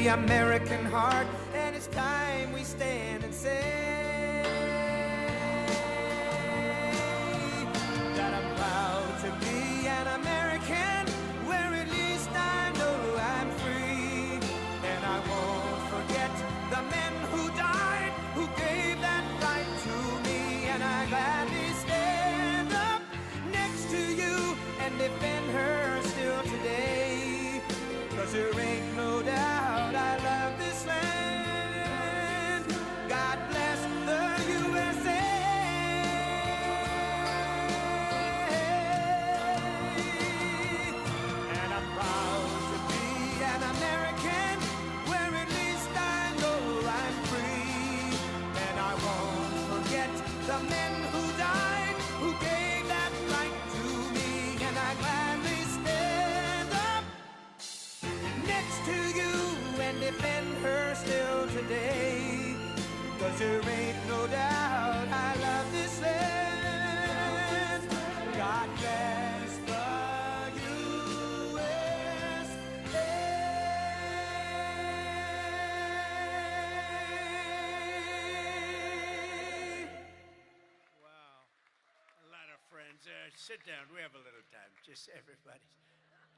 the American heart, and it's time we stand and say that I'm proud to be an American, where at least I know I'm free. And I won't forget the men who died, who gave that right to me. And I gladly stand up next to you and defend her still today. 'Cause there ain't no doubt I love this land. God bless the USA. And I'm proud to be an American, where at least I know I'm free. And I won't forget the men who died, who gave that right to me. And I gladly stand up next to you and defend her still today. 'Cause there ain't no doubt I love this land. God bless the USA. Wow. A lot of friends. Sit down. We have a little time. Just everybody.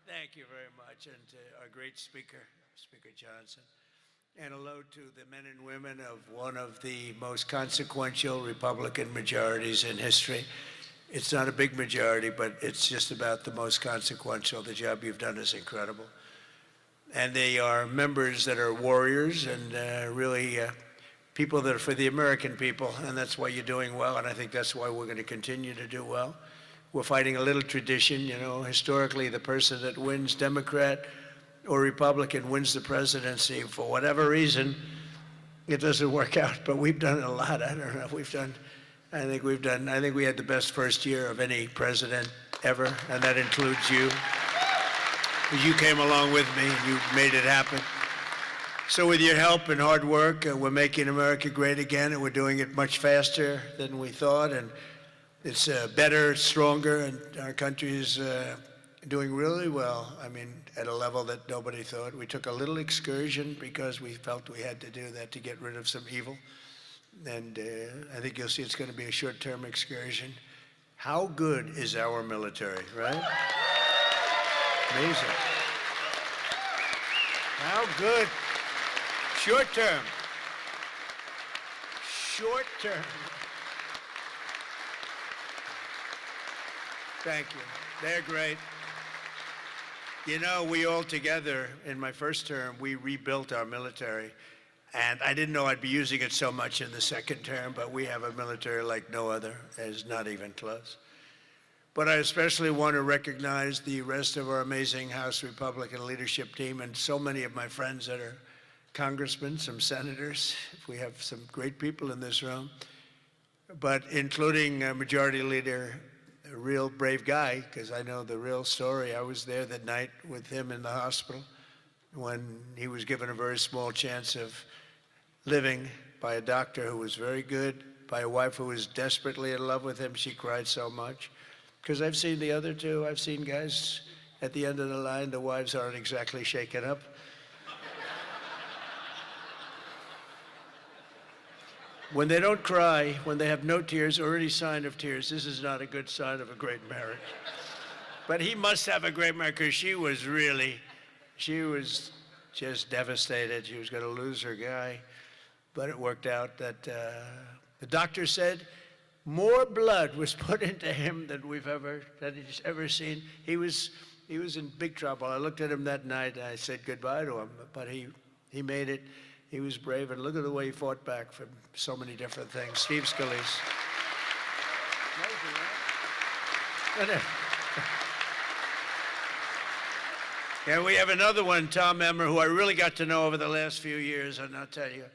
Thank you very much. And to our great speaker, Speaker Johnson. And hello to the men and women of one of the most consequential Republican majorities in history. It's not a big majority, but it's just about the most consequential. The job you've done is incredible. And they are members that are warriors and really people that are for the American people, and that's why you're doing well, and I think that's why we're going to continue to do well. We're fighting a little tradition, you know, historically the person that wins, Democrat or Republican, wins the presidency. For whatever reason, it doesn't work out, but we've done a lot. I don't know, I think we had the best first year of any president ever, and that includes you. You came along with me, you made it happen. So with your help and hard work, we're making America great again, and we're doing it much faster than we thought, and it's better, stronger, and our country is doing really well. I mean, at a level that nobody thought. We took a little excursion because we felt we had to do that to get rid of some evil. And I think you'll see it's going to be a short-term excursion. How good is our military, right? Amazing. How good. Short term. Short term. Thank you. They're great. You know, we all together, in my first term, we rebuilt our military. And I didn't know I'd be using it so much in the second term, but we have a military like no other. It's not even close. But I especially want to recognize the rest of our amazing House Republican leadership team and so many of my friends that are congressmen, some senators. We have some great people in this room, but including Majority Leader, a real brave guy, because I know the real story. I was there that night with him in the hospital when he was given a very small chance of living by a doctor who was very good, by a wife who was desperately in love with him. She cried so much. Because I've seen the other two. I've seen guys at the end of the line, the wives aren't exactly shaken up. When they don't cry, when they have no tears or any sign of tears, this is not a good sign of a great marriage. But he must have a great marriage, because she was just devastated. She was going to lose her guy. But it worked out that the doctor said more blood was put into him than he's ever seen. He was in big trouble. I looked at him that night and I said goodbye to him, but he made it. He was brave, and look at the way he fought back from so many different things. Steve Scalise. And we have another one, Tom Emmer, who I really got to know over the last few years, and I'll tell you,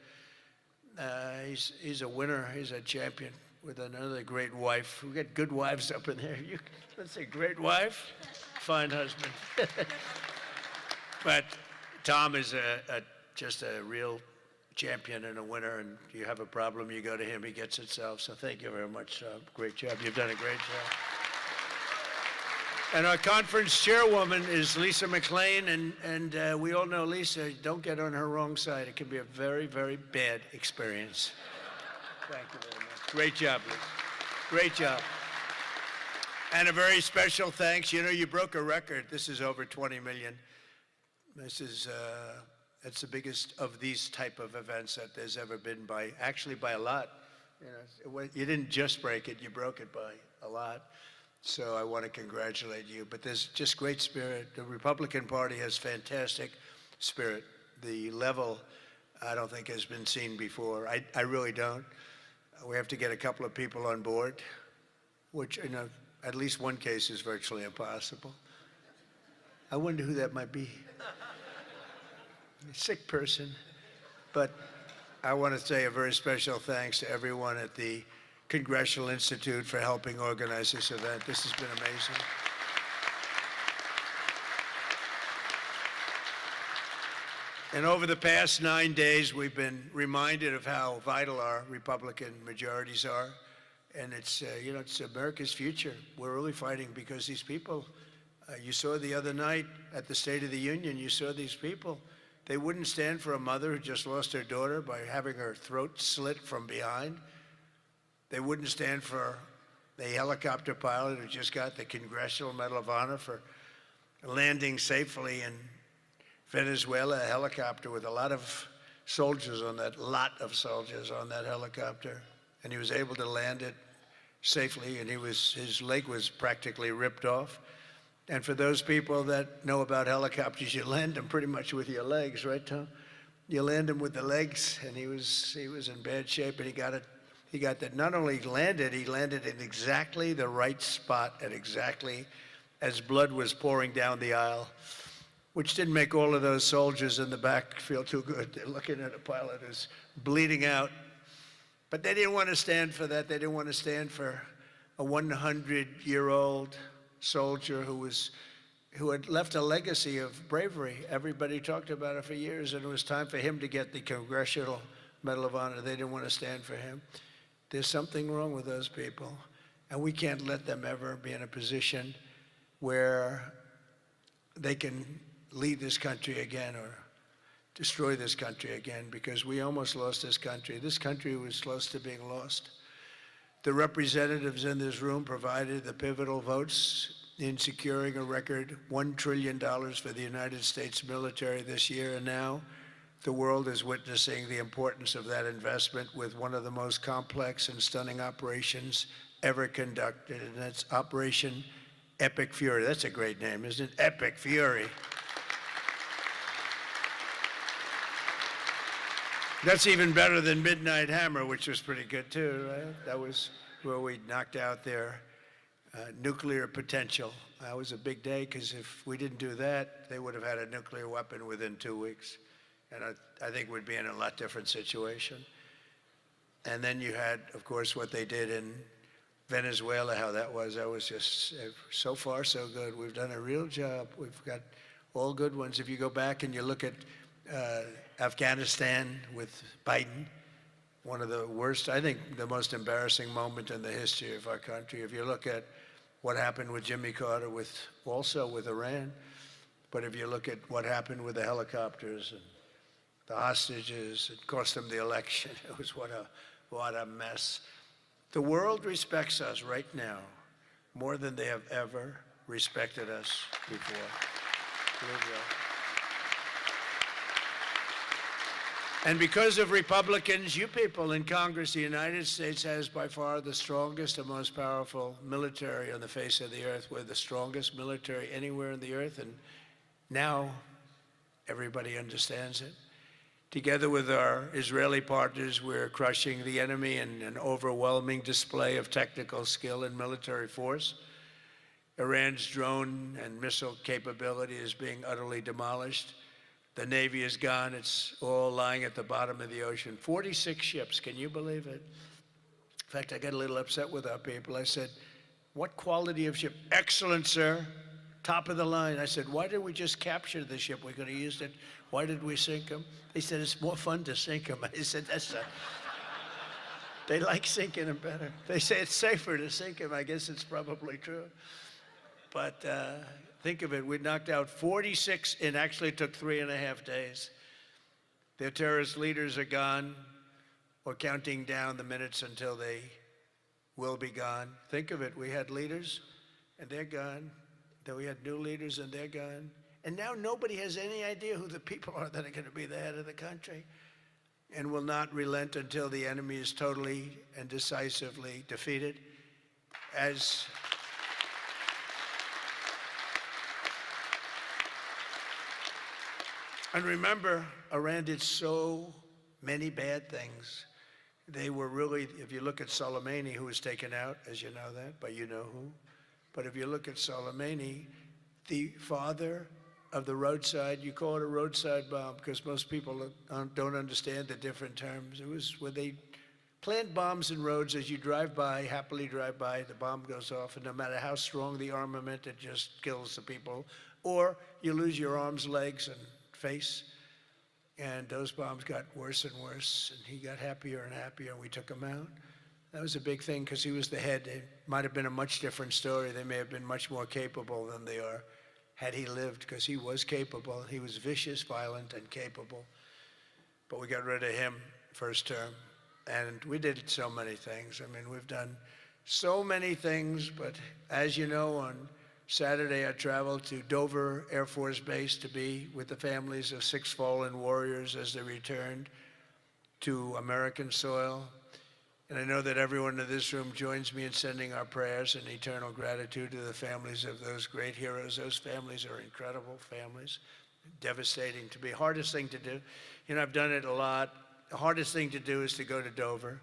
he's a winner. He's a champion with another great wife. We got good wives up in there. Let's say great wife, fine husband. But Tom is just a real champion and a winner, and you have a problem, you go to him, he gets it solved. So thank you very much, Tom. Great job. You've done a great job. And our conference chairwoman is Lisa McLean, and we all know Lisa. Don't get on her wrong side. It can be a very, very bad experience. Thank you very much. Great job, Lisa. Great job. And a very special thanks. You know, you broke a record. This is over 20 million. This is, that's the biggest of these type of events that there's ever been by a lot. You know, you didn't just break it, you broke it by a lot. So I want to congratulate you. But there's just great spirit. The Republican Party has fantastic spirit. The level, I don't think, has been seen before. I really don't. We have to get a couple of people on board, which in at least one case is virtually impossible. I wonder who that might be. A sick person. But I want to say a very special thanks to everyone at the Congressional Institute for helping organize this event. This has been amazing. And over the past 9 days, we've been reminded of how vital our Republican majorities are. And it's, you know, it's America's future. We're really fighting because these people, you saw the other night at the State of the Union, you saw these people. They wouldn't stand for a mother who just lost her daughter by having her throat slit from behind. They wouldn't stand for the helicopter pilot who just got the Congressional Medal of Honor for landing safely in Venezuela, a helicopter with a lot of soldiers on that helicopter. And he was able to land it safely, and his leg was practically ripped off. And for those people that know about helicopters, you land them pretty much with your legs, right, Tom? You land them with the legs, and he was in bad shape, and he got that. Not only landed, he landed in exactly the right spot at exactly as blood was pouring down the aisle, which didn't make all of those soldiers in the back feel too good. They're looking at a pilot who's bleeding out. But they didn't want to stand for that. They didn't want to stand for a 100-year-old soldier who had left a legacy of bravery. Everybody talked about it for years, and it was time for him to get the Congressional Medal of Honor. They didn't want to stand for him. There's something wrong with those people, and we can't let them ever be in a position where they can lead this country again or destroy this country again, because we almost lost this country. This country was close to being lost. The representatives in this room provided the pivotal votes in securing a record $1 trillion for the United States military this year, and now the world is witnessing the importance of that investment with one of the most complex and stunning operations ever conducted, and that's Operation Epic Fury. That's a great name, isn't it? Epic Fury. That's even better than Midnight Hammer, which was pretty good too, right? That was where we knocked out their nuclear potential. That was a big day, because if we didn't do that, they would have had a nuclear weapon within 2 weeks. And I think we'd be in a lot different situation. And then you had, of course, what they did in Venezuela, how that was just so far so good. We've done a real job. We've got all good ones. If you go back and you look at Afghanistan with Biden, one of the worst, I think the most embarrassing moment in the history of our country. If you look at what happened with Jimmy Carter, also with Iran, but if you look at what happened with the helicopters and the hostages, it cost them the election. It was what a mess. The world respects us right now more than they have ever respected us before. And because of Republicans, you people in Congress, the United States has by far the strongest and most powerful military on the face of the earth. We're the strongest military anywhere in the earth, and now everybody understands it. Together with our Israeli partners, we're crushing the enemy in an overwhelming display of technical skill and military force. Iran's drone and missile capability is being utterly demolished. The Navy is gone. It's all lying at the bottom of the ocean. 46 ships, can you believe it? In fact, I got a little upset with our people. I said, what quality of ship? Excellent, sir. Top of the line. I said, why did we just capture the ship? We could have used it. Why did we sink them? They said, it's more fun to sink them. I said, they like sinking them better. They say it's safer to sink them. I guess it's probably true. But think of it, we knocked out 46, and actually took 3.5 days. Their terrorist leaders are gone. We're counting down the minutes until they will be gone. Think of it, we had leaders, and they're gone. Then we had new leaders, and they're gone. And now nobody has any idea who the people are that are going to be the head of the country, and will not relent until the enemy is totally and decisively defeated. And remember, Iran did so many bad things. They were really, if you look at Soleimani, who was taken out, as you know that, but you know who. But if you look at Soleimani, the father of the roadside, you call it a roadside bomb because most people don't understand the different terms. It was where they plant bombs in roads as you drive by, happily drive by, the bomb goes off, and no matter how strong the armament, it just kills the people. Or you lose your arms, legs, and face. And those bombs got worse and worse, and he got happier and happier, and we took him out. That was a big thing because he was the head. It might have been a much different story. They may have been much more capable than they are had he lived, because he was capable. He was vicious, violent, and capable. But we got rid of him first term, and we did so many things. I mean, we've done so many things, but as you know, on Saturday, I traveled to Dover Air Force Base to be with the families of 6 fallen warriors as they returned to American soil. And I know that everyone in this room joins me in sending our prayers and eternal gratitude to the families of those great heroes. Those families are incredible families, devastating to be. Hardest thing to do, you know, I've done it a lot. The hardest thing to do is to go to Dover,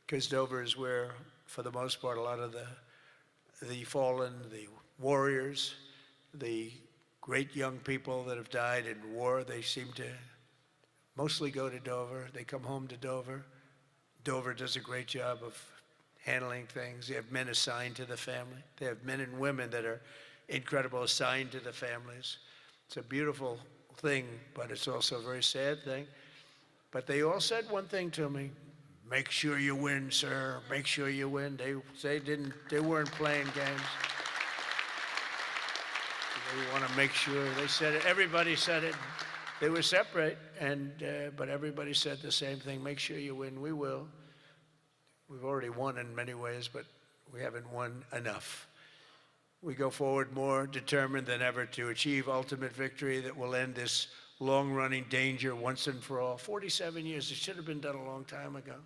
because Dover is where, for the most part, a lot of the fallen, the warriors, the great young people that have died in war, they seem to mostly go to Dover. They come home to Dover. Dover does a great job of handling things. They have men assigned to the family. They have men and women that are incredible, assigned to the families. It's a beautiful thing, but it's also a very sad thing. But they all said one thing to me: make sure you win, sir. Make sure you win. They weren't playing games. They want to make sure. They said it. Everybody said it. They were separate, but everybody said the same thing: make sure you win. We will. We've already won in many ways, but we haven't won enough. We go forward more determined than ever to achieve ultimate victory that will end this long-running danger once and for all. 47 years. It should have been done a long time ago.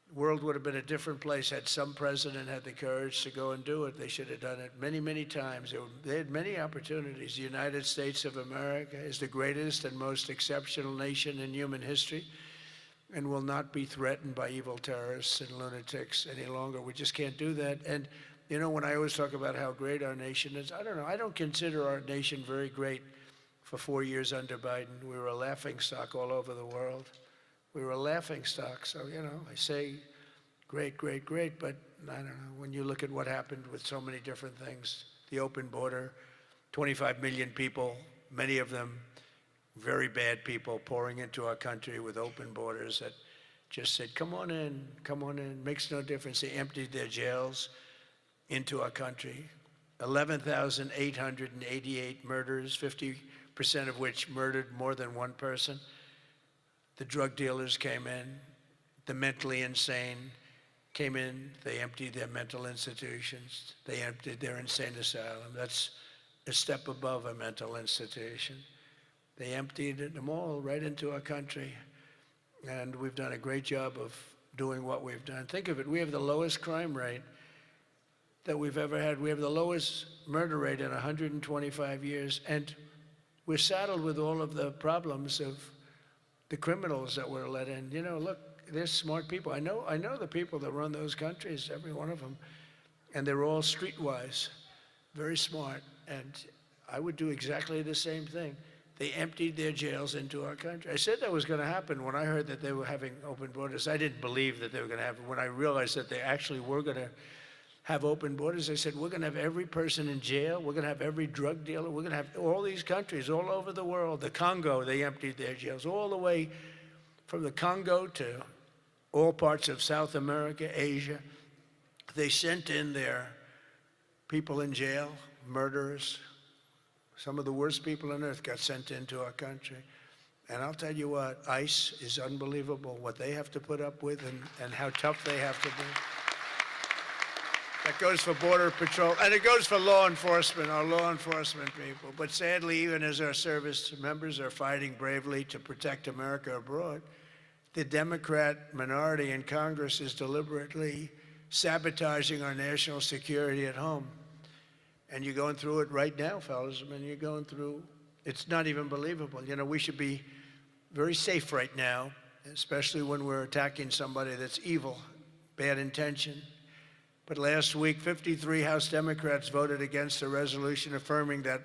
The world would have been a different place had some president had the courage to go and do it. They should have done it many, many times. They had many opportunities. The United States of America is the greatest and most exceptional nation in human history, and will not be threatened by evil terrorists and lunatics any longer. We just can't do that. And, you know, when I always talk about how great our nation is, I don't know. I don't consider our nation very great for 4 years under Biden. We were a laughingstock all over the world. We were a laughingstock. So, you know, I say great, great, great, but I don't know. When you look at what happened with so many different things, the open border, 25 million people, many of them very bad people pouring into our country with open borders that just said, come on in, makes no difference. They emptied their jails into our country. 11,888 murders, 50% of which murdered more than one person. The drug dealers came in, the mentally insane came in, they emptied their mental institutions, they emptied their insane asylum. That's a step above a mental institution. They emptied them all right into our country, and we've done a great job of doing what we've done. Think of it, we have the lowest crime rate that we've ever had. We have the lowest murder rate in 125 years, and we're saddled with all of the problems of the criminals that were let in. You know, look, they're smart people. I know the people that run those countries, every one of them, and they're all streetwise, very smart, and I would do exactly the same thing. They emptied their jails into our country. I said that was going to happen when I heard that they were having open borders. I didn't believe that they were going to happen. When I realized that they actually were going to have open borders, I said, we're going to have every person in jail. We're going to have every drug dealer. We're going to have all these countries all over the world. The Congo, they emptied their jails all the way from the Congo to all parts of South America, Asia. They sent in their people in jail, murderers. Some of the worst people on earth got sent into our country. And I'll tell you what, ICE is unbelievable, what they have to put up with and how tough they have to be. That goes for Border Patrol, and it goes for law enforcement, our law enforcement people. But sadly, even as our service members are fighting bravely to protect America abroad, the Democrat minority in Congress is deliberately sabotaging our national security at home. And you're going through it right now, fellas. I mean, you're going through, it's not even believable. You know, we should be very safe right now, especially when we're attacking somebody that's evil, bad intention. But last week, 53 House Democrats voted against a resolution affirming that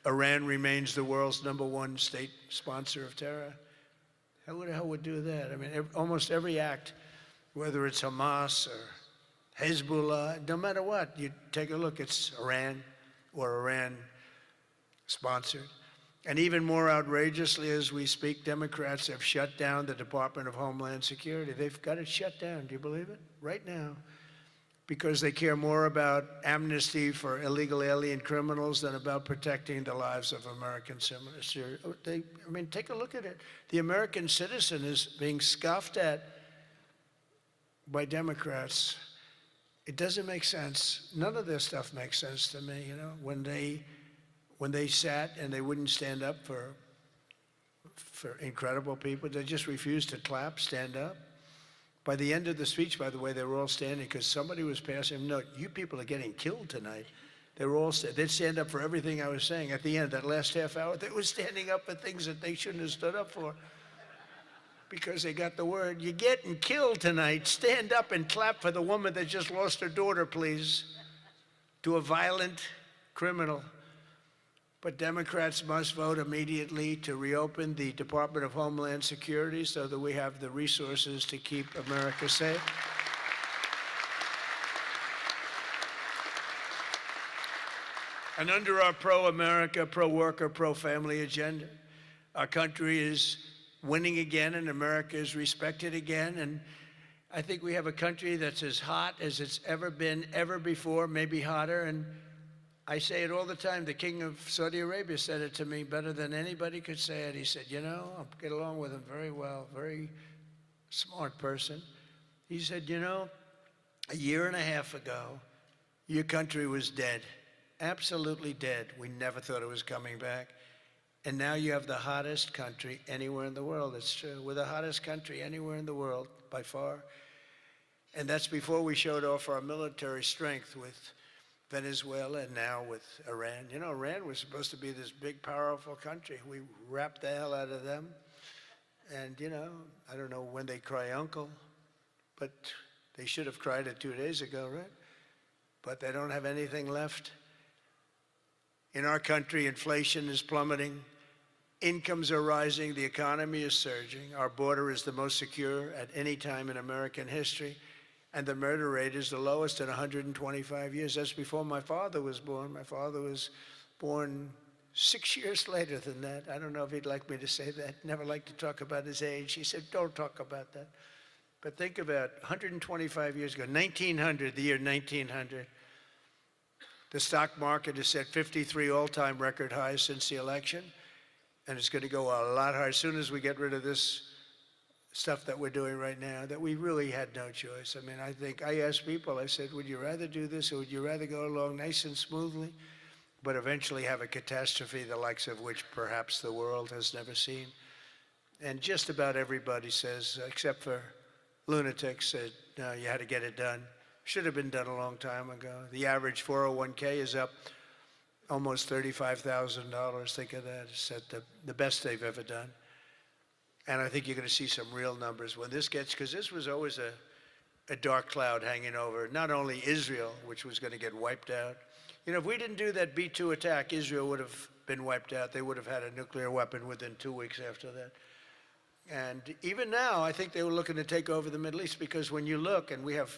Iran remains the world's #1 state sponsor of terror. Who the hell would do that? I mean, almost every act, whether it's Hamas or Hezbollah, no matter what, you take a look, it's Iran or Iran sponsored. And even more outrageously, as we speak, Democrats have shut down the Department of Homeland Security. They've got it shut down. Do you believe it? Right now. Because they care more about amnesty for illegal alien criminals than about protecting the lives of American citizens. I mean, take a look at it. The American citizen is being scoffed at by Democrats. It doesn't make sense. None of this stuff makes sense to me, you know, when they sat and they wouldn't stand up for incredible people. They just refused to clap, stand up. By the end of the speech, by the way, they were all standing because somebody was passing them. No, you people are getting killed tonight. They were all, they'd stand up for everything I was saying. At the end, that last half hour, they were standing up for things that they shouldn't have stood up for because they got the word, you're getting killed tonight. Stand up and clap for the woman that just lost her daughter, please, to a violent criminal. But Democrats must vote immediately to reopen the Department of Homeland Security so that we have the resources to keep America safe. And under our pro-America, pro-worker, pro-family agenda, our country is winning again and America is respected again. And I think we have a country that's as hot as it's ever been, ever before, maybe hotter. And I say it all the time. The king of Saudi Arabia said it to me better than anybody could say it. He said, you know, I get along with him very well, very smart person. He said, you know, a year and a half ago, your country was dead, absolutely dead. We never thought it was coming back. And now you have the hottest country anywhere in the world. It's true. We're the hottest country anywhere in the world, by far. And that's before we showed off our military strength with Venezuela and now with Iran. You know, Iran was supposed to be this big, powerful country. We wrapped the hell out of them. And, you know, I don't know when they cry uncle, but they should have cried it 2 days ago, right? But they don't have anything left. In our country, inflation is plummeting. Incomes are rising. The economy is surging. Our border is the most secure at any time in American history. And the murder rate is the lowest in 125 years. That's before my father was born. My father was born 6 years later than that. I don't know if he'd like me to say that. Never liked to talk about his age. He said, don't talk about that. But think about 125 years ago, 1900, the year 1900. The stock market has set 53 all-time record highs since the election. And it's going to go a lot higher as soon as we get rid of this stuff that we're doing right now, that we really had no choice. I mean, I asked people, I said, would you rather do this or would you rather go along nice and smoothly, but eventually have a catastrophe the likes of which perhaps the world has never seen? And just about everybody says, except for lunatics, said, no, you had to get it done. Should have been done a long time ago. The average 401k is up almost $35,000. Think of that. It's at the best they've ever done. And I think you're going to see some real numbers when this gets, because this was always a dark cloud hanging over not only Israel, which was going to get wiped out. You know, if we didn't do that B-2 attack, Israel would have been wiped out. They would have had a nuclear weapon within 2 weeks after that. And even now, I think they were looking to take over the Middle East because when you look, and we have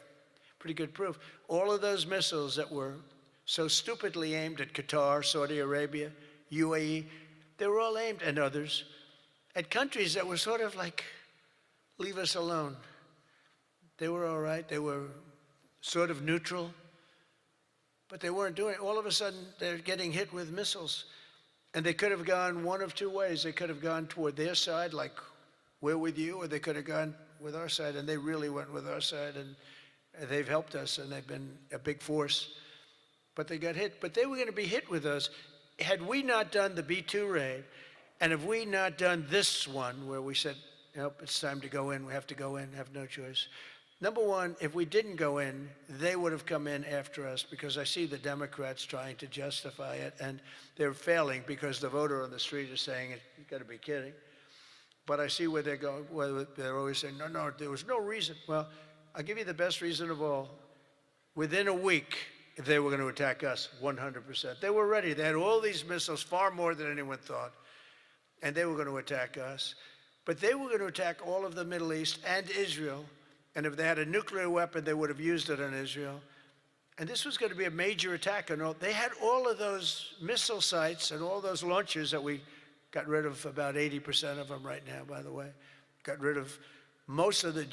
pretty good proof, all of those missiles that were so stupidly aimed at Qatar, Saudi Arabia, UAE, they were all aimed, and others, at countries that were sort of like, leave us alone. They were all right. They were sort of neutral. but they weren't doing it. All of a sudden, they're getting hit with missiles. And they could have gone one of two ways. They could have gone toward their side, like we're with you, or they could have gone with our side, and they really went with our side, and they've helped us, and they've been a big force. But they got hit. But they were going to be hit with us. Had we not done the B-2 raid, and if we not done this one where we said, nope, it's time to go in, we have to go in, have no choice. Number one, if we didn't go in, they would have come in after us, because I see the Democrats trying to justify it, and they're failing because the voter on the street is saying, you got to be kidding. But I see where they're going, where they're always saying, no, there was no reason. Well, I'll give you the best reason of all. Within a week, they were going to attack us 100%. They were ready. They had all these missiles, far more than anyone thought, and they were going to attack us. But they were going to attack all of the Middle East and Israel. And if they had a nuclear weapon, they would have used it on Israel. And this was going to be a major attack. And they had all of those missile sites and all those launchers that we got rid of, about 80% of them right now, by the way. Got rid of most of the,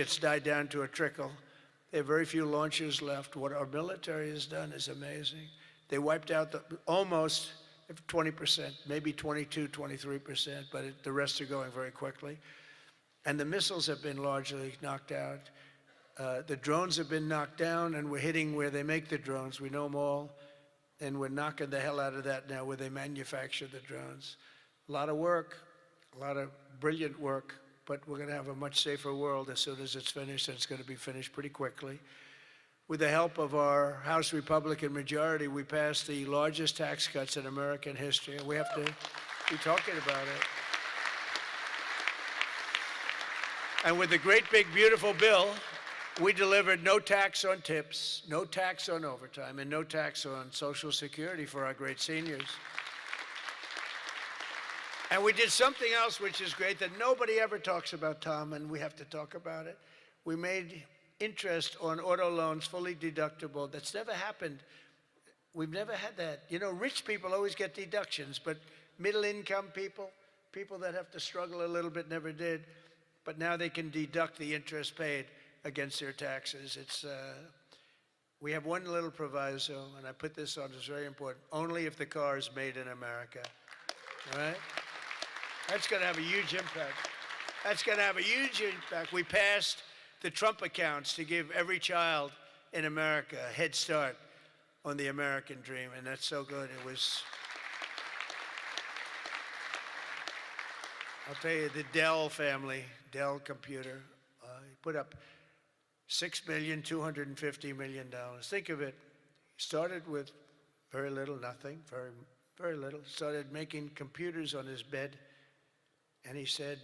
it's died down to a trickle. They have very few launchers left. What our military has done is amazing. They wiped out almost 20%, maybe 22, 23%, but the rest are going very quickly. And the missiles have been largely knocked out. The drones have been knocked down, and we're hitting where they make the drones. We know them all, and we're knocking the hell out of that now where they manufacture the drones. A lot of work, a lot of brilliant work, but we're going to have a much safer world as soon as it's finished, and it's going to be finished pretty quickly. With the help of our House Republican majority, we passed the largest tax cuts in American history, and we have to be talking about it. And with the great, big, beautiful bill, we delivered no tax on tips, no tax on overtime, and no tax on Social Security for our great seniors. And we did something else which is great that nobody ever talks about, Tom, and we have to talk about it. We made interest on auto loans fully deductible. That's never happened. We've never had that. Rich people always get deductions, but middle-income people, people that have to struggle a little bit, never did. But now they can deduct the interest paid against their taxes. We have one little proviso, and I put this on, it's very important, only if the car is made in America, all right? That's going to have a huge impact. That's going to have a huge impact. We passed the Trump accounts to give every child in America a head start on the American dream, and that's so good. It was, I'll tell you, the Dell family, Dell computer, put up $6,250 million. Think of it. He started with very little, nothing, very, very little. Started making computers on his bed, and he said,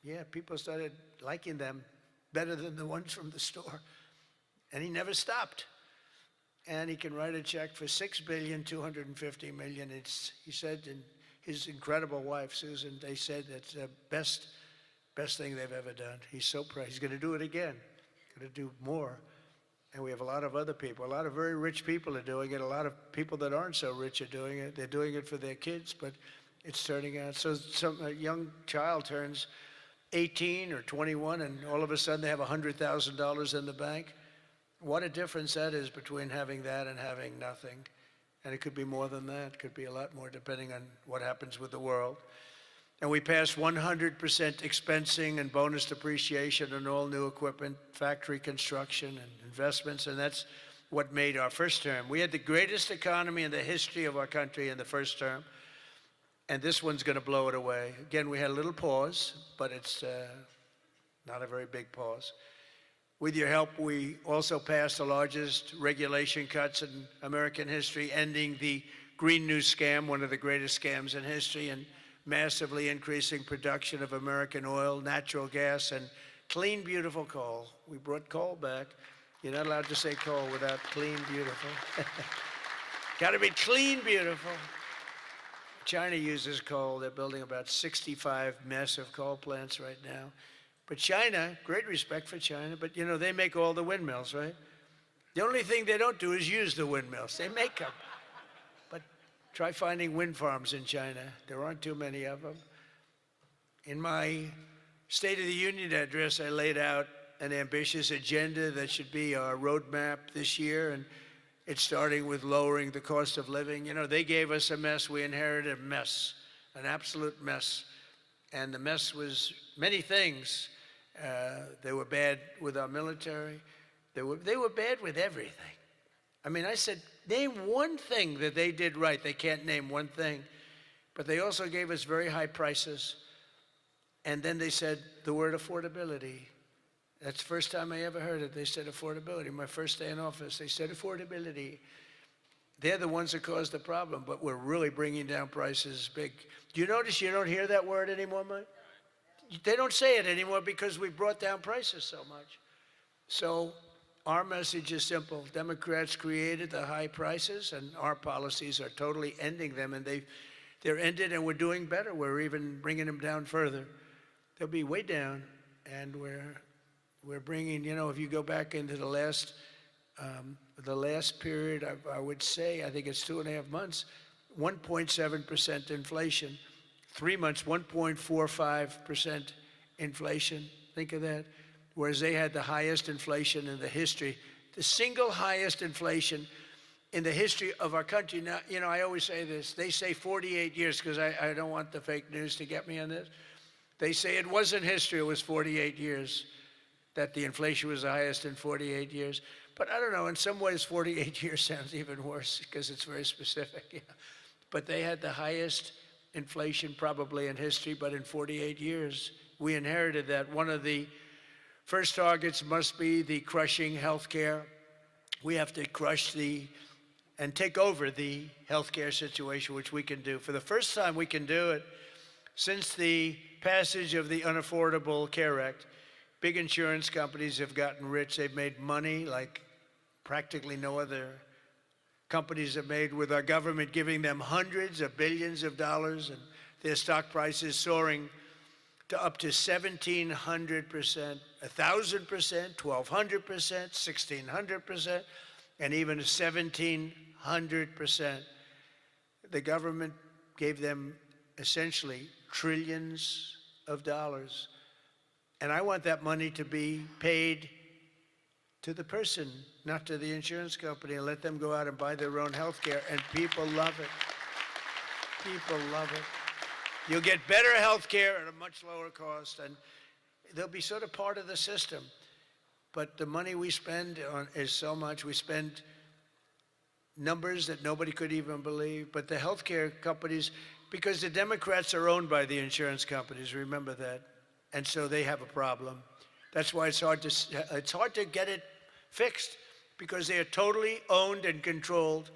yeah, people started liking them better than the ones from the store. And he never stopped. And he can write a check for $6,250 million. He said, and his incredible wife, Susan, they said it's the best thing they've ever done. He's so proud. He's going to do it again. Going to do more. And we have a lot of other people. A lot of very rich people are doing it. A lot of people that aren't so rich are doing it. They're doing it for their kids, but it's turning out. So a young child turns 18 or 21, and all of a sudden they have $100,000 in the bank. What a difference that is between having that and having nothing. And it could be more than that. It could be a lot more depending on what happens with the world. And we passed 100% expensing and bonus depreciation on all new equipment, factory construction and investments, and that's what made our first term. We had the greatest economy in the history of our country in the first term, and this one's going to blow it away. Again, we had a little pause, but it's not a very big pause. With your help, we also passed the largest regulation cuts in American history, ending the Green New Scam, one of the greatest scams in history, and massively increasing production of American oil, natural gas, and clean, beautiful coal. We brought coal back. You're not allowed to say coal without clean, beautiful. Got to be clean, beautiful. China uses coal. They're building about 65 massive coal plants right now. But China, great respect for China, but they make all the windmills, right? The only thing they don't do is use the windmills. They make them. But try finding wind farms in China. There aren't too many of them. In my State of the Union address, I laid out an ambitious agenda that should be our roadmap this year, and It's starting with lowering the cost of living. You know, they gave us a mess. We inherited a mess, an absolute mess. And the mess was many things. They were bad with our military. They were bad with everything. I mean, I said, name one thing that they did right. They can't name one thing. But they also gave us very high prices. And then they said the word affordability. That's the first time I ever heard it. They said affordability. My first day in office, they said affordability. They're the ones that caused the problem, but we're really bringing down prices big. Do you notice you don't hear that word anymore, Mike? They don't say it anymore because we brought down prices so much. So our message is simple. Democrats created the high prices, and our policies are totally ending them, and they're ended, and we're doing better. We're even bringing them down further. They'll be way down, and we're bringing, you know, if you go back into the last period, I would say, I think it's 2.5 months, 1.7% inflation. 3 months, 1.45% inflation. Think of that. Whereas they had the highest inflation in the history, the single highest inflation in the history of our country. Now, you know, I always say this. They say 48 years because I don't want the fake news to get me on this. They say it wasn't history, it was 48 years, that the inflation was the highest in 48 years. But I don't know, in some ways 48 years sounds even worse because it's very specific. Yeah. But they had the highest inflation probably in history, but in 48 years, we inherited that. One of the first targets must be the crushing healthcare. We have to crush and take over the healthcare situation, which we can do. For the first time, we can do it since the passage of the Unaffordable Care Act. Big insurance companies have gotten rich. They've made money like practically no other companies have made, with our government giving them hundreds of billions of dollars, and their stock prices soaring to up to 1,700%, 1,000%, 1,200%, 1,600%, and even 1,700%. The government gave them essentially trillions of dollars. And I want that money to be paid to the person, not to the insurance company, and let them go out and buy their own health care. And people love it. People love it. You'll get better health care at a much lower cost, and they'll be sort of part of the system. But the money we spend is so much. We spend numbers that nobody could even believe. But the health care companies, because the Democrats are owned by the insurance companies, remember that. And so they have a problem. That's why it's hard to get it fixed, because they are totally owned and controlled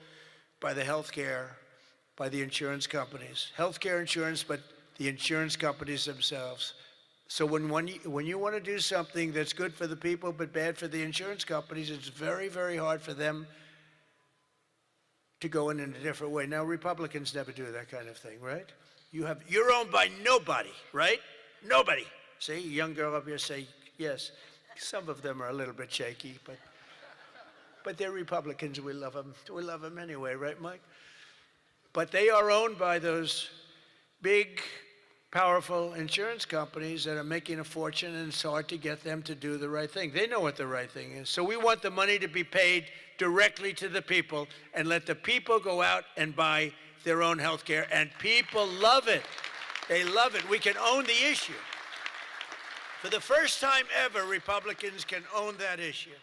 by the healthcare, by the insurance companies. Healthcare insurance, but the insurance companies themselves. So when you want to do something that's good for the people but bad for the insurance companies, it's very, very hard for them to go in a different way. Now, Republicans never do that kind of thing, right? You're owned by nobody, right? Nobody. See, a young girl up here say, yes. Some of them are a little bit shaky, but they're Republicans. We love them. We love them anyway, right, Mike? But they are owned by those big, powerful insurance companies that are making a fortune, and it's hard to get them to do the right thing. They know what the right thing is. So we want the money to be paid directly to the people and let the people go out and buy their own health care, and people love it. They love it. We can own the issue. For the first time ever, Republicans can own that issue.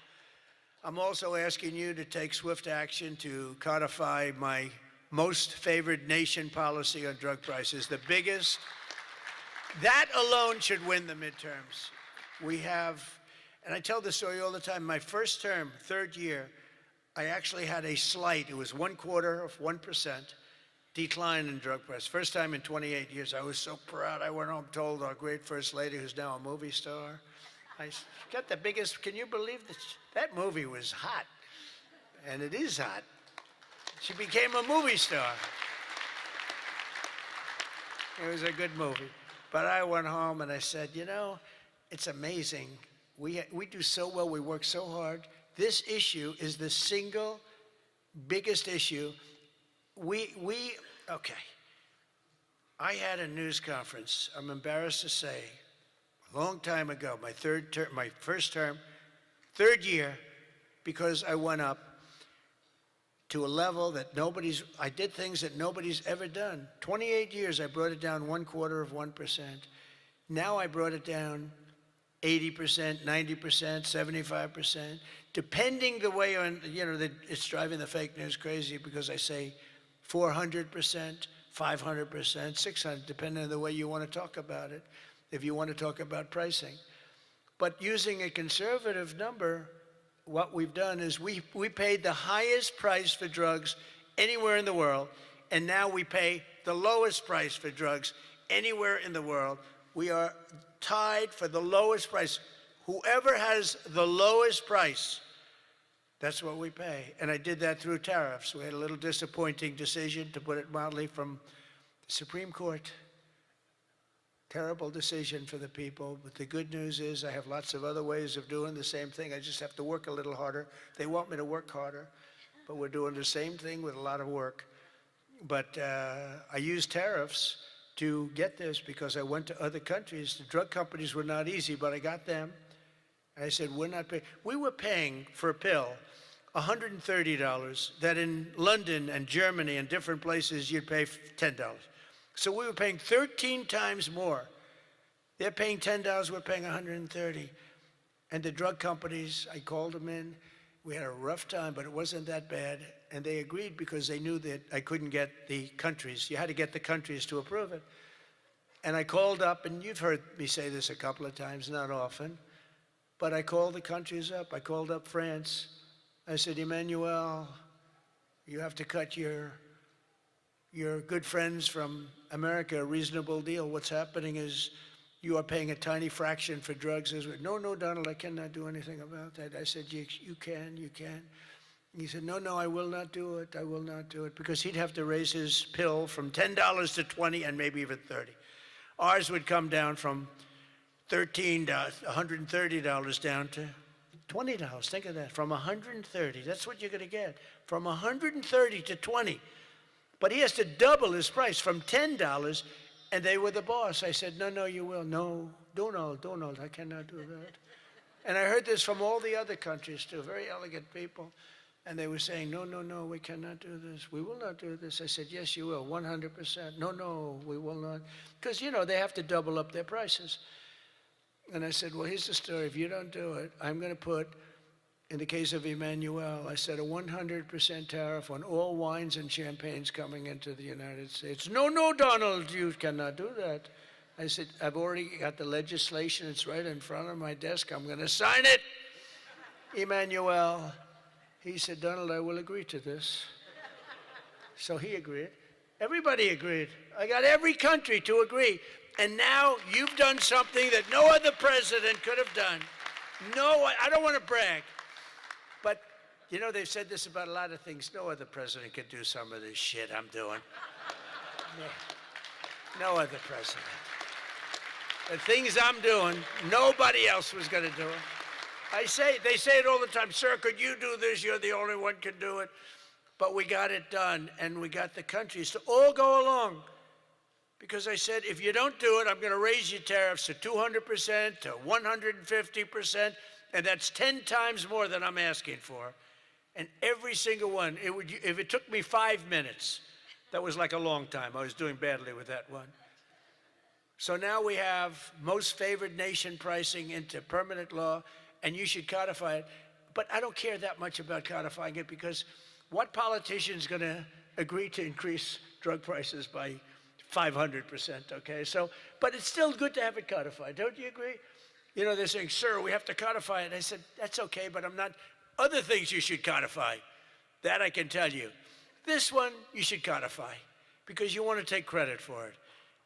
I'm also asking you to take swift action to codify my most favored nation policy on drug prices, the biggest. That alone should win the midterms. We have, and I tell this story all the time, my first term, third year, I actually had a slight, it was 0.25% decline in drug prices. First time in 28 years. I was so proud. I went home, told our great First Lady, who's now a movie star, I got the biggest, can you believe this? That movie was hot, and it is hot. She became a movie star. It was a good movie. But I went home and I said, you know, it's amazing. We do so well, we work so hard. This issue is the single biggest issue. Okay. I had a news conference, I'm embarrassed to say, a long time ago, my first term, third year, because I went up. to a level that I did things that nobody's ever done. 28 years, I brought it down 1/4%. Now I brought it down 80%, 90%, 75%, depending the way it's driving the fake news crazy because I say 400%, 500%, 600, depending on the way you want to talk about it, if you want to talk about pricing. But using a conservative number, what we've done is we paid the highest price for drugs anywhere in the world, and now we pay the lowest price for drugs anywhere in the world. We are tied for the lowest price. Whoever has the lowest price, that's what we pay. And I did that through tariffs. We had a little disappointing decision, to put it mildly, from the Supreme Court. Terrible decision for the people, but the good news is I have lots of other ways of doing the same thing. I just have to work a little harder. They want me to work harder, but we're doing the same thing with a lot of work. But I used tariffs to get this because I went to other countries. The drug companies were not easy, but I got them. And I said, we're not paying. We were paying for a pill $130 that in London and Germany and different places you'd pay $10. So we were paying 13 times more. They're paying $10, we're paying $130. And the drug companies, I called them in. We had a rough time, but it wasn't that bad. And they agreed because they knew that I couldn't get the countries. You had to get the countries to approve it. And I called up, and you've heard me say this a couple of times, not often, but I called the countries up. I called up France. I said, Emmanuel, you have to cut your good friends from America a reasonable deal. What's happening is you are paying a tiny fraction for drugs. No, Donald, I cannot do anything about that. I said, you can. He said, no, I will not do it. I will not do it. Because he'd have to raise his pill from $10 to $20 and maybe even $30. Ours would come down from $13, $130 down to $20. Think of that, from $130. That's what you're going to get, from $130 to $20. But he has to double his price from $10, and they were the boss. I said, no, you will. No, Donald, I cannot do that. And I heard this from all the other countries, too, very elegant people. And they were saying, no, we cannot do this. We will not do this. I said, yes, you will, 100%. No, we will not. Because, they have to double up their prices. And I said, well, here's the story. If you don't do it, I'm going to put, in the case of Emmanuel, I said a 100% tariff on all wines and champagnes coming into the United States. No, Donald, you cannot do that. I said, I've already got the legislation. It's right in front of my desk. I'm going to sign it. Emmanuel, he said, Donald, I will agree to this. So he agreed. Everybody agreed. I got every country to agree. And now you've done something that no other president could have done. No, I don't want to brag. But, they've said this about a lot of things. No other president could do some of this shit I'm doing. No other president. The things I'm doing, nobody else was going to do it. They say it all the time, sir, could you do this? You're the only one can do it. But we got it done, and we got the countries to all go along. Because I said, if you don't do it, I'm going to raise your tariffs to 200%, to 150%, and that's 10 times more than I'm asking for. And every single one, if it took me 5 minutes, that was like a long time. I was doing badly with that one. So now we have most favored nation pricing into permanent law, and you should codify it. But I don't care that much about codifying it, because what politician is going to agree to increase drug prices by 500%, okay? So, but it's still good to have it codified. Don't you agree? They're saying, sir, we have to codify it. I said, that's okay, but I'm not. Other things you should codify. That I can tell you. This one, you should codify, because you want to take credit for it.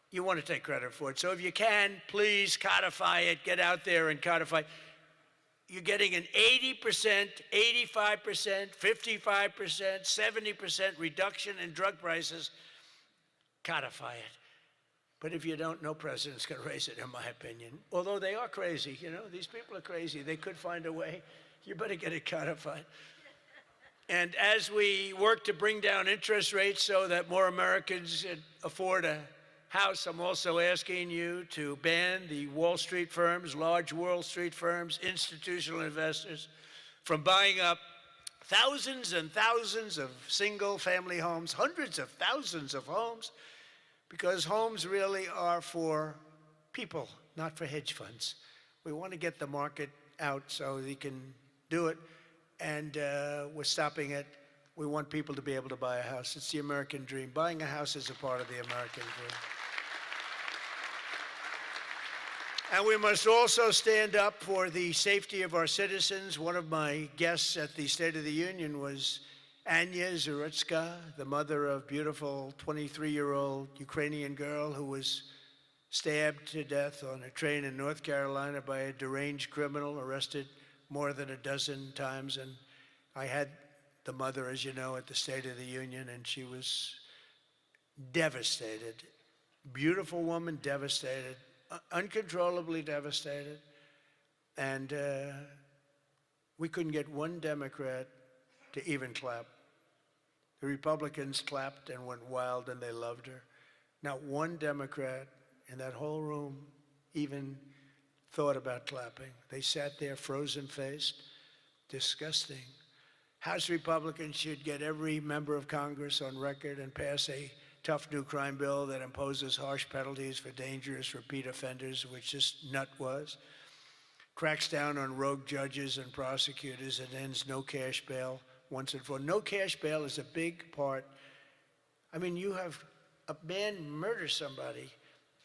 You want to take credit for it. So if you can, please codify it. Get out there and codify. You're getting an 80%, 85%, 55%, 70% reduction in drug prices. Codify it. But if you don't, no president's going to raise it, in my opinion. Although they are crazy, these people are crazy. They could find a way. You better get it codified. And as we work to bring down interest rates so that more Americans afford a house, I'm also asking you to ban the Wall Street firms, large Wall Street firms, institutional investors, from buying up thousands and thousands of single-family homes, hundreds of thousands of homes, because homes really are for people, not for hedge funds. We want to get the market out so they can do it, and we're stopping it. We want people to be able to buy a house. It's the American dream. Buying a house is a part of the American dream. And we must also stand up for the safety of our citizens. One of my guests at the State of the Union was Anya Zarutska, the mother of beautiful 23-year-old Ukrainian girl who was stabbed to death on a train in North Carolina by a deranged criminal, arrested more than a dozen times. And I had the mother, as you know, at the State of the Union, and she was devastated. Beautiful woman, devastated, uncontrollably devastated. And we couldn't get one Democrat to even clap. The Republicans clapped and went wild, and they loved her. Not one Democrat in that whole room even thought about clapping. They sat there frozen-faced, disgusting. House Republicans should get every member of Congress on record and pass a tough new crime bill that imposes harsh penalties for dangerous repeat offenders, which this nut was, cracks down on rogue judges and prosecutors, and ends no cash bail once and for all. No cash bail is a big part. I mean, you have a man murder somebody,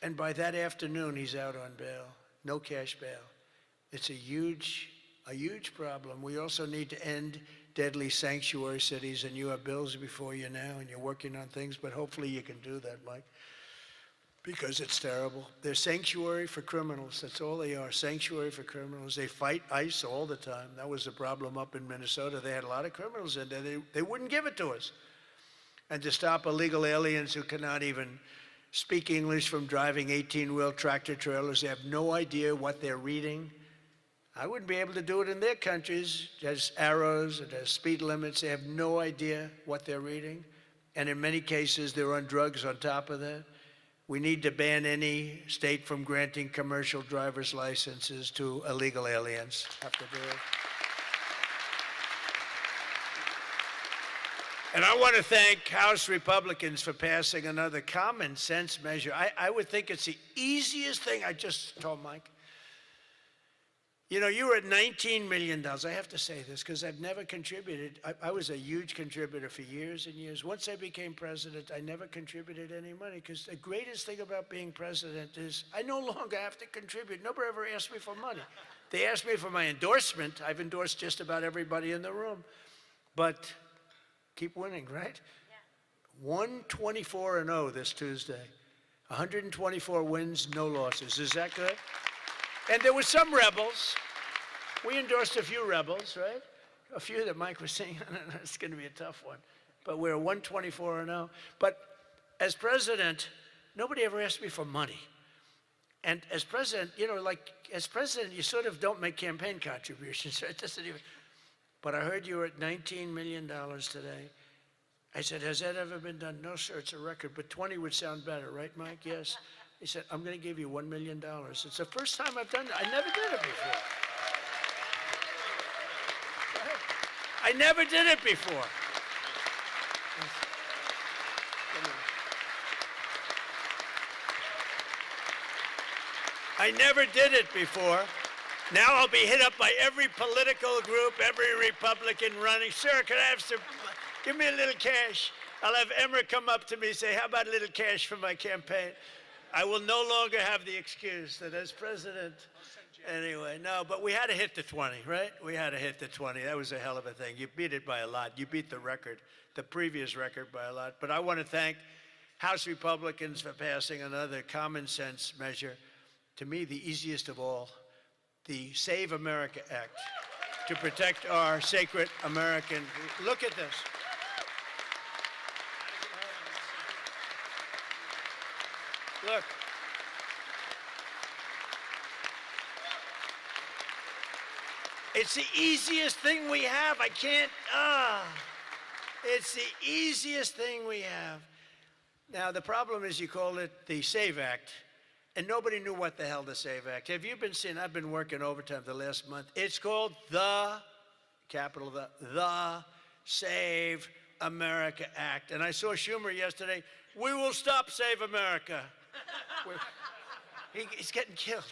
and by that afternoon, he's out on bail. No cash bail. It's a huge problem. We also need to end deadly sanctuary cities, and you have bills before you now, and you're working on things, but hopefully you can do that, Mike, because it's terrible. They're sanctuary for criminals. That's all they are, sanctuary for criminals. They fight ICE all the time. That was the problem up in Minnesota. They had a lot of criminals in there. They wouldn't give it to us. And to stop illegal aliens who cannot even speak English from driving 18-wheel tractor trailers. They have no idea what they're reading. I wouldn't be able to do it in their countries. There's arrows, and there's speed limits. They have no idea what they're reading. And in many cases, they're on drugs on top of that. We need to ban any state from granting commercial driver's licenses to illegal aliens. Have to do it. And I want to thank House Republicans for passing another common sense measure. I would think it's the easiest thing. I just told Mike. You know, you were at $19 million. I have to say this because I've never contributed. I was a huge contributor for years and years. Once I became president, I never contributed any money because the greatest thing about being president is I no longer have to contribute. Nobody ever asked me for money. They asked me for my endorsement. I've endorsed just about everybody in the room. But keep winning, right? Yeah. 124-0 this Tuesday. 124 wins, no losses. Is that good? And there were some rebels. We endorsed a few rebels, right? A few that Mike was saying, it's going to be a tough one. But we're 124-0. But as president, nobody ever asked me for money. And as president, you know, like as president, you sort of don't make campaign contributions. Right? It doesn't even. But I heard you were at $19 million today. I said, has that ever been done? No, sir, it's a record, but 20 would sound better, right, Mike? Yes. He said, I'm going to give you $1 million. It's the first time I've done it. I never did it before. I never did it before. I never did it before. Now I'll be hit up by every political group, every Republican running. Sir, can I have some, give me a little cash. I'll have Emmer come up to me and say, how about a little cash for my campaign? I will no longer have the excuse that as president, anyway, no, but we had to hit the 20, right? We had to hit the 20. That was a hell of a thing. You beat it by a lot. You beat the record, the previous record by a lot. But I want to thank House Republicans for passing another common sense measure, to me, the easiest of all, the Save America Act, to protect our sacred American. Look at this. Look. It's the easiest thing we have. I can't, it's the easiest thing we have. Now, the problem is you call it the SAVE Act, and nobody knew what the hell the SAVE Act. Have you been seeing, I've been working overtime the last month. It's called the capital the Save America Act. And I saw Schumer yesterday, we will stop Save America. He's getting killed.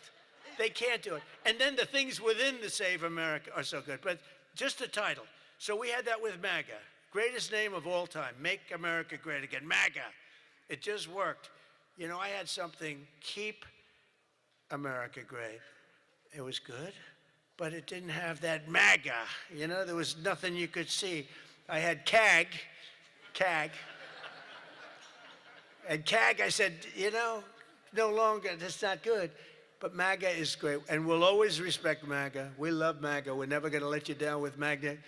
They can't do it. And then the things within the Save America are so good. But just the title. So we had that with MAGA. Greatest name of all time. Make America Great Again. MAGA. It just worked. You know, I had something, Keep America Great. It was good, but it didn't have that MAGA. You know, there was nothing you could see. I had CAG. And CAG, I said, you know, no longer, that's not good. But MAGA is great, and we'll always respect MAGA. We love MAGA. We're never going to let you down with MAGA.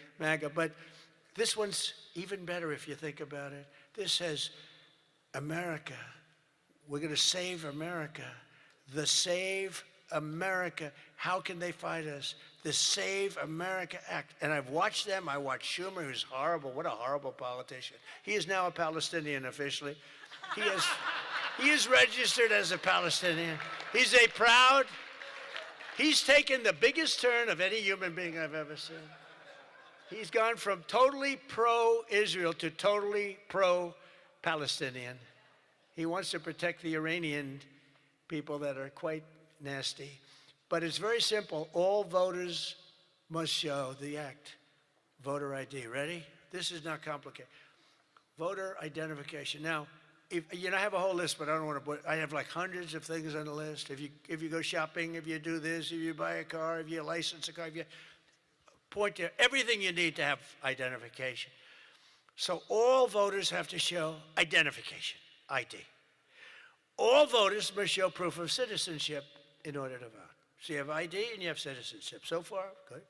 But this one's even better if you think about it. This says, America. We're going to save America. The Save America. How can they fight us? The Save America Act. And I've watched them. I watched Schumer, who's horrible. What a horrible politician. He is now a Palestinian officially. He is registered as a Palestinian. He's taken the biggest turn of any human being I've ever seen. He's gone from totally pro-Israel to totally pro-Palestinian. He wants to protect the Iranian people that are quite nasty. But it's very simple. All voters must show the act. Voter ID. Ready? This is not complicated. Voter identification. Now, I have a whole list, but I don't want to put, I have like hundreds of things on the list. If you go shopping, if you do this, if you buy a car, if you license a car, if you point to everything you need to have identification. So all voters have to show identification, ID. All voters must show proof of citizenship in order to vote. So you have ID and you have citizenship. So far, good.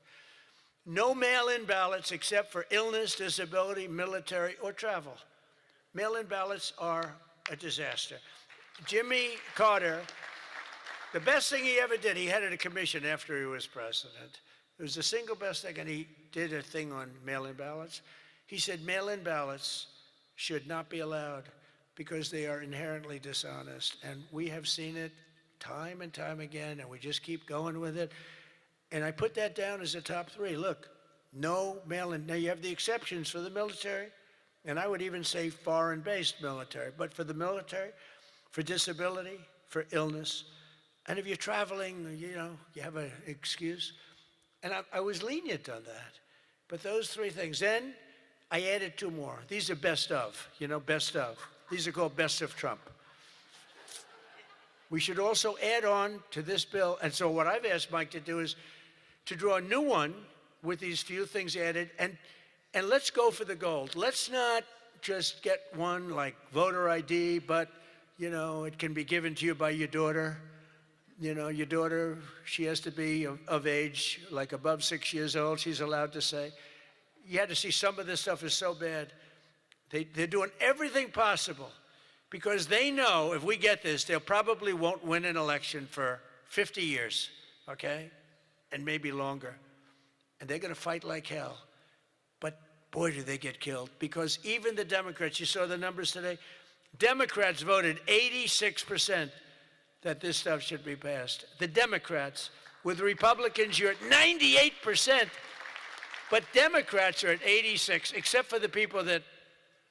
No mail-in ballots except for illness, disability, military, or travel. Mail-in ballots are a disaster. Jimmy Carter, the best thing he ever did, he headed a commission after he was president. It was the single best thing, and he did a thing on mail-in ballots. He said mail-in ballots should not be allowed because they are inherently dishonest. And we have seen it time and time again, and we just keep going with it. And I put that down as a top 3. Look, no mail-in. Now, you have the exceptions for the military, and I would even say foreign-based military. But for the military, for disability, for illness, and if you're traveling, you have an excuse. And I was lenient on that. But those 3 things. Then I added 2 more. These are best of, best of. These are called best of Trump. We should also add on to this bill. And so what I've asked Mike to do is to draw a new one with these few things added. And let's go for the gold. Let's not just get one like voter ID, but, it can be given to you by your daughter. Your daughter, she has to be of age, like above 6 years old, she's allowed to say. You had to see some of this stuff is so bad. They're doing everything possible because they know if we get this, they probably won't win an election for 50 years, okay? And maybe longer. And they're going to fight like hell. But boy, do they get killed. Because even the Democrats, you saw the numbers today, Democrats voted 86% that this stuff should be passed. The Democrats. With Republicans, you're at 98%. But Democrats are at 86%, except for the people that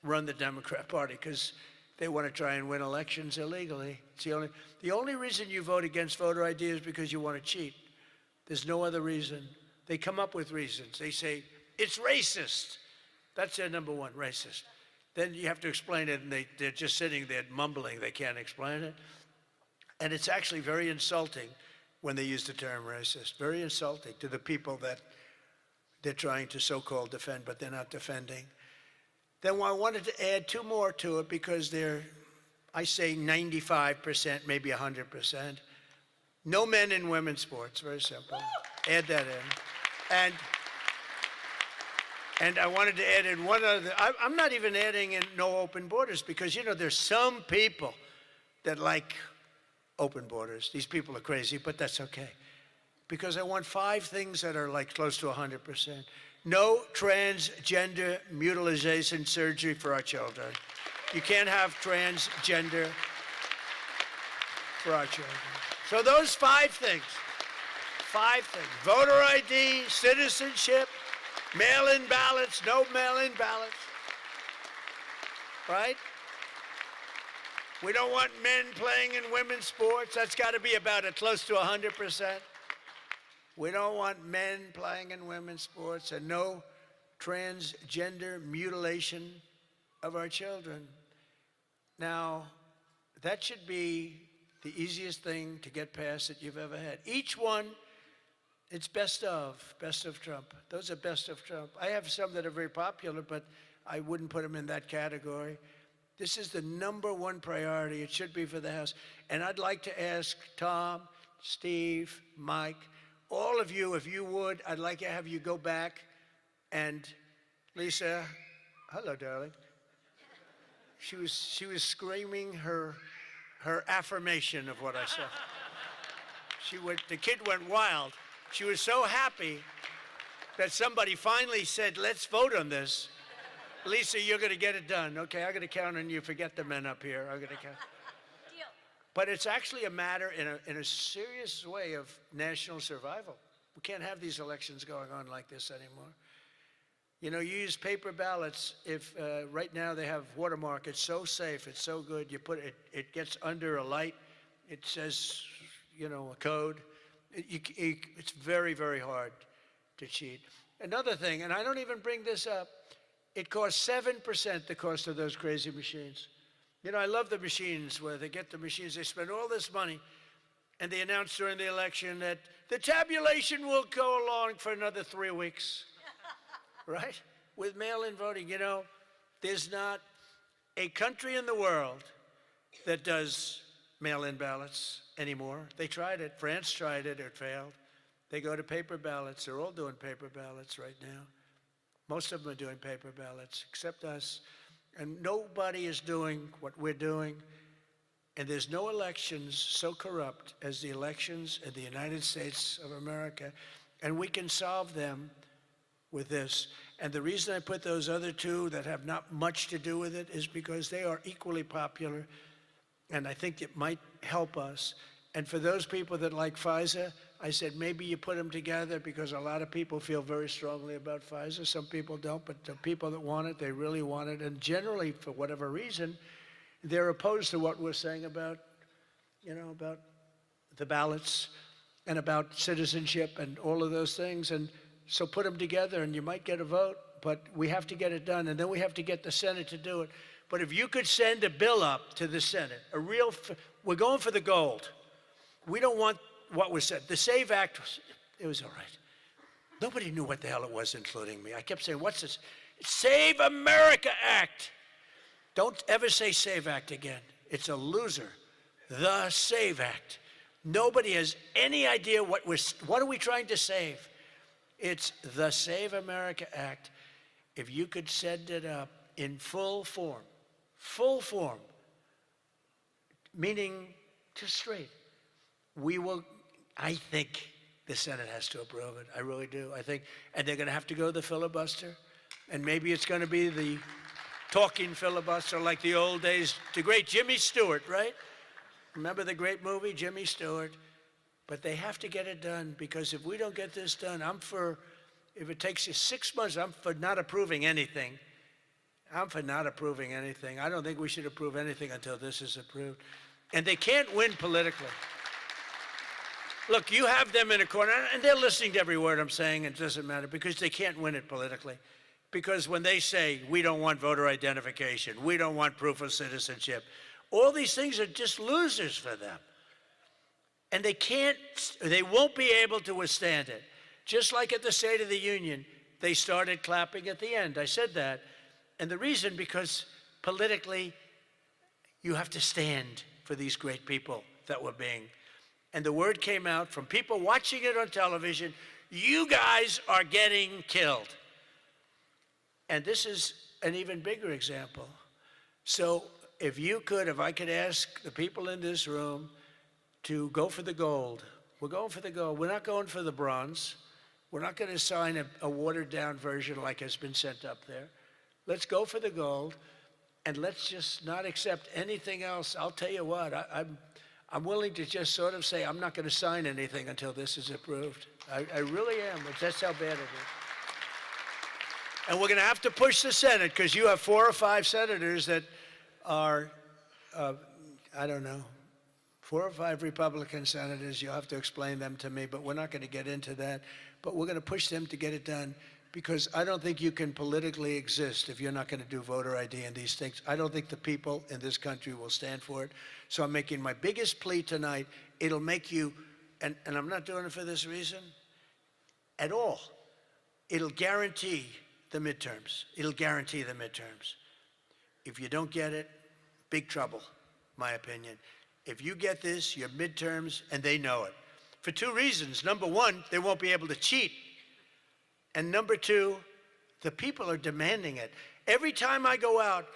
run the Democrat Party, because they want to try and win elections illegally. It's the only reason you vote against voter ID is because you want to cheat. There's no other reason. They come up with reasons. They say, it's racist. That's their number one, racist. Then you have to explain it, and they're just sitting there mumbling. They can't explain it. And it's actually very insulting when they use the term racist. Very insulting to the people that they're trying to so-called defend, but they're not defending. Then I wanted to add 2 more to it because they're, I say 95%, maybe 100%. No men in women's sports, very simple. Add that in. And I wanted to add in one other, I'm not even adding in no open borders because, there's some people that like open borders. These people are crazy, but that's okay. Because I want 5 things that are like close to 100%. No transgender mutilation surgery for our children. You can't have transgender for our children. So those 5 things, voter ID, citizenship, Mail-in ballots, no mail-in ballots, right? We don't want men playing in women's sports. That's got to be about close to 100%. We don't want men playing in women's sports, and no transgender mutilation of our children. Now, that should be the easiest thing to get past that you've ever had. Each one, it's best of Trump. Those are best of Trump. I have some that are very popular, but I wouldn't put them in that category. This is the #1 priority. It should be for the House. And I'd like to ask Tom, Steve, Mike, all of you, if you would, I'd like to have you go back and Lisa, hello, darling. She was screaming her affirmation of what I said. The kid went wild. She was so happy that somebody finally said, let's vote on this. Lisa, you're going to get it done. Okay, I'm going to count on you. Forget the men up here. I'm going to count. Deal. But it's actually a matter in a serious way of national survival. We can't have these elections going on like this anymore. You know, you use paper ballots. If right now they have watermark, it's so safe, it's so good. You put it, it gets under a light. It says, you know, a code. It's very, very hard to cheat. Another thing, and I don't even bring this up, it costs 7% the cost of those crazy machines. You know, I love the machines where they get the machines, they spend all this money, and they announce during the election that the tabulation will go along for another 3 weeks. Right? With mail-in voting, you know, there's not a country in the world that does mail-in ballots anymore. They tried it. France tried it. It failed. They go to paper ballots. They're all doing paper ballots right now. Most of them are doing paper ballots, except us. And nobody is doing what we're doing. And there's no elections so corrupt as the elections in the United States of America. And we can solve them with this. And the reason I put those other two that have not much to do with it is because they are equally popular, and I think it might help us. And for those people that like FISA, I said maybe you put them together because a lot of people feel very strongly about FISA. Some people don't, but the people that want it, they really want it. And generally, for whatever reason, they're opposed to what we're saying about, you know, about the ballots and about citizenship and all of those things. And so put them together and you might get a vote, but we have to get it done. And then we have to get the Senate to do it. But if you could send a bill up to the Senate, we're going for the gold. We don't want what was said. The SAVE Act, it was all right. Nobody knew what the hell it was, including me. I kept saying, what's this? Save America Act. Don't ever say SAVE Act again. It's a loser. The SAVE Act. Nobody has any idea what are we trying to save? It's the Save America Act. If you could send it up in full form, meaning just straight, we will, I think the Senate has to approve it. I really do. I think, and they're going to have to go to the filibuster, and maybe it's going to be the talking filibuster like the old days, the great Jimmy Stewart, right? Remember the great movie, Jimmy Stewart? But they have to get it done, because if we don't get this done, if it takes you 6 months, I'm for not approving anything. I don't think we should approve anything until this is approved. And they can't win politically. Look, you have them in a corner, and they're listening to every word I'm saying, and it doesn't matter, because they can't win it politically. Because when they say, we don't want voter identification, we don't want proof of citizenship, all these things are just losers for them. And they won't be able to withstand it. Just like at the State of the Union, they started clapping at the end. I said that. And the reason, because politically, you have to stand for these great people that were being. And the word came out from people watching it on television, you guys are getting killed. And this is an even bigger example. So if I could ask the people in this room to go for the gold. We're going for the gold. We're not going for the bronze. We're not going to sign a watered-down version like has been sent up there. Let's go for the gold, and let's just not accept anything else. I'll tell you what, I'm willing to just sort of say I'm not going to sign anything until this is approved. I really am. That's how bad it is. And we're going to have to push the Senate because you have 4 or 5 senators that are, I don't know, 4 or 5 Republican senators. You'll have to explain them to me, but we're not going to get into that. But we're going to push them to get it done because I don't think you can politically exist if you're not going to do voter ID and these things. I don't think the people in this country will stand for it. So I'm making my biggest plea tonight. It'll make you, and I'm not doing it for this reason at all. It'll guarantee the midterms. It'll guarantee the midterms. If you don't get it, big trouble, my opinion. If you get this, your midterms, and they know it. For 2 reasons. Number 1, they won't be able to cheat. And number 2, the people are demanding it. Every time I go out,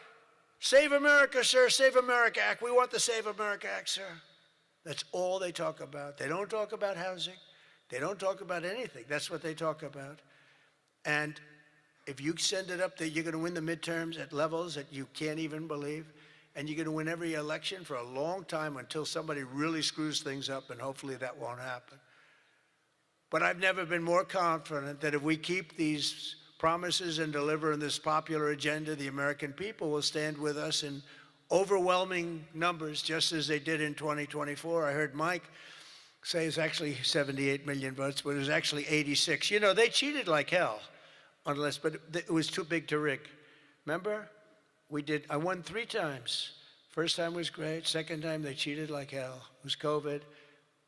Save America, sir, Save America Act. We want the Save America Act, sir. That's all they talk about. They don't talk about housing. They don't talk about anything. That's what they talk about. And if you send it up that you're going to win the midterms at levels that you can't even believe, and you're going to win every election for a long time until somebody really screws things up, and hopefully that won't happen. But I've never been more confident that if we keep these promises and deliver in this popular agenda, the American people will stand with us in overwhelming numbers, just as they did in 2024. I heard Mike say it's actually 78 million votes, but it was actually 86. You know, they cheated like hell. But it was too big to rig. Remember? I won 3 times. First time was great. Second time, they cheated like hell. It was COVID.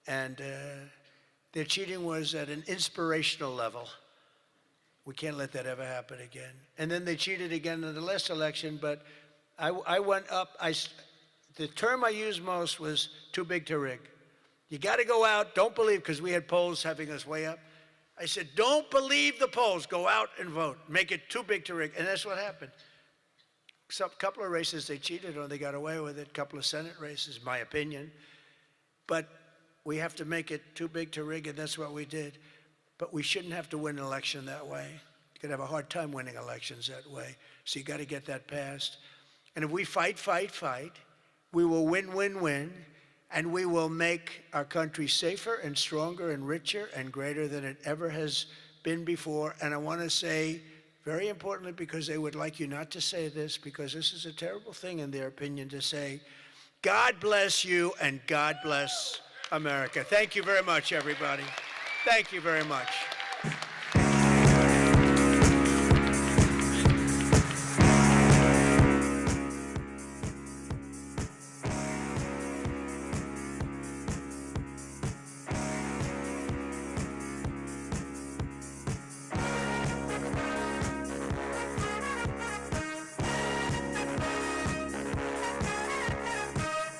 And their cheating was at an inspirational level. We can't let that ever happen again. And then they cheated again in the last election, but I went up. The term I used most was too big to rig. You got to go out. Don't believe, because we had polls having us way up. I said, don't believe the polls. Go out and vote. Make it too big to rig. And that's what happened. A couple of races they cheated on. They got away with it. A couple of Senate races, my opinion. But we have to make it too big to rig, and that's what we did. But we shouldn't have to win an election that way. You're going to have a hard time winning elections that way. So you got to get that passed. And if we fight, we will win, and we will make our country safer and stronger and richer and greater than it ever has been before. And I want to say, very importantly, because they would like you not to say this, because this is a terrible thing in their opinion to say, God bless you and God bless America. Thank you very much, everybody. Thank you very much.